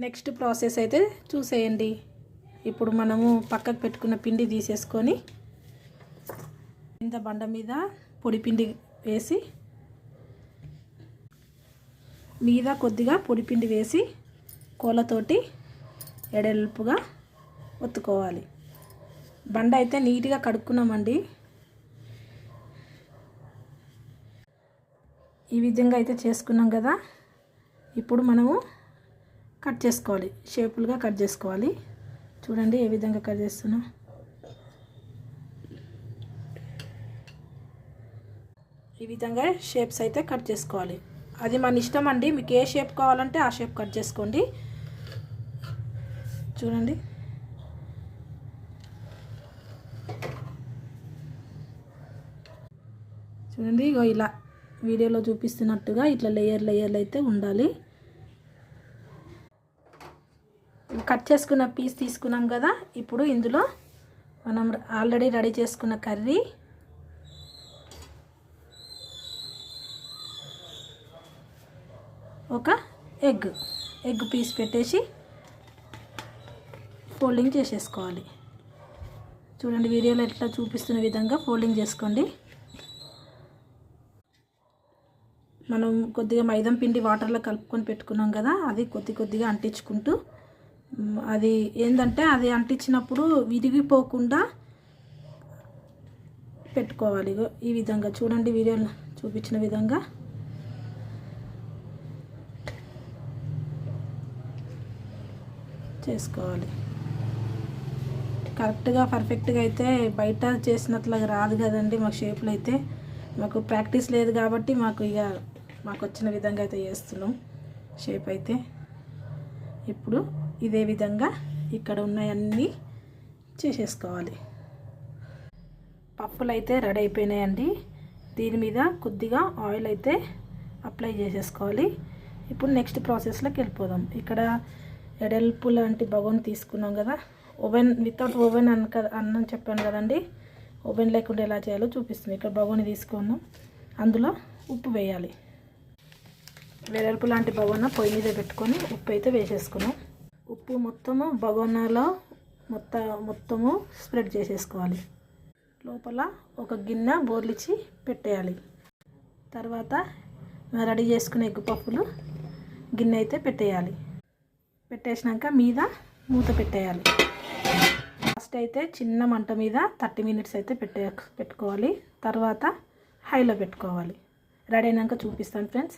Next process అయితే చూసేయండి. ఇప్పుడు మనము పక్కకు పెట్టుకున్న పిండి తీసేసుకొని ఇంత బండ మీద పొడి పిండి వేసి మీద కొద్దిగా పొడి పిండి వేసి కోలతోటి ఎడల్పుగా ఒత్తుకోవాలి. బండ అయితే నీట్గా కడుక్కున్నామండి. ఈ విధంగా అయితే చేసుకున్నాం కదా. ఇప్పుడు మనము కట్ చేసుకోవాలి, షేపులుగా కట్ చేసుకోవాలి. చూడండి ఏ విధంగా కట్ చేస్తున్నా. ఈ విధంగా షేప్స్ అయితే కట్ చేసుకోవాలి. అది మన ఇష్టం అండి, మీకు ఏ షేప్ కావాలంటే ఆ షేప్ కట్ చేసుకోండి. చూడండి చూడండి ఇగో ఇలా వీడియోలో చూపిస్తున్నట్టుగా ఇట్లా లేయర్లు అయితే ఉండాలి. కట్ చేసుకున్న పీస్ తీసుకున్నాం కదా. ఇప్పుడు ఇందులో మనం ఆల్రెడీ రెడీ చేసుకున్న కర్రీ, ఒక ఎగ్ పీస్ పెట్టేసి ఫోల్డింగ్ చేసేసుకోవాలి. చూడండి వీడియోలో ఎట్లా చూపిస్తున్న విధంగా ఫోల్డింగ్ చేసుకోండి. మనం కొద్దిగా మైదా పిండి వాటర్లో కలుపుకొని పెట్టుకున్నాం కదా, అది కొద్దిగా అంటించుకుంటూ, అది ఏంటంటే అది అంటించినప్పుడు విరిగిపోకుండా పెట్టుకోవాలి. ఈ విధంగా చూడండి వీడియోలో చూపించిన విధంగా చేసుకోవాలి. కరెక్ట్గా పర్ఫెక్ట్గా అయితే బయట చేసినట్లుగా రాదు కదండి. మాకు షేపులు అయితే మాకు ప్రాక్టీస్ లేదు కాబట్టి మాకు వచ్చిన విధంగా అయితే చేస్తున్నాం షేప్ అయితే. ఇప్పుడు ఇదే విధంగా ఇక్కడ ఉన్నాయన్నీ చేసేసుకోవాలి. పప్పులు అయితే రెడీ అయిపోయినాయండి. దీని మీద కొద్దిగా ఆయిల్ అయితే అప్లై చేసేసుకోవాలి. ఇప్పుడు నెక్స్ట్ ప్రాసెస్లోకి వెళ్ళిపోదాం. ఇక్కడ ఎడల్పు లాంటి బగోన్ తీసుకున్నాం కదా. ఓవెన్ వితౌట్ ఓవెన్ అన్నం చెప్పాను కదండి. ఓవెన్ లేకుండా ఎలా చేయాలో చూపిస్తుంది. ఇక్కడ బగోని తీసుకున్నాం, అందులో ఉప్పు వేయాలి. వెడల్పు లాంటి బగోన పొయ్యి మీద పెట్టుకొని ఉప్పు అయితే వేసేసుకున్నాం. ఉప్పు మొత్తము బగోనాలో మొత్తము స్ప్రెడ్ చేసేసుకోవాలి. లోపల ఒక గిన్నె బోర్లిచ్చి పెట్టేయాలి. తర్వాత రెడీ చేసుకునే ఎగ్ పఫ్ఫులు గిన్నె అయితే పెట్టేయాలి. పెట్టేసినాక మీద మూత పెట్టేయాలి. ఫస్ట్ అయితే చిన్న మంట మీద 30 మినిట్స్ అయితే పెట్టుకోవాలి. తర్వాత హైలో పెట్టుకోవాలి. రెడీ అయినాక చూపిస్తాను ఫ్రెండ్స్.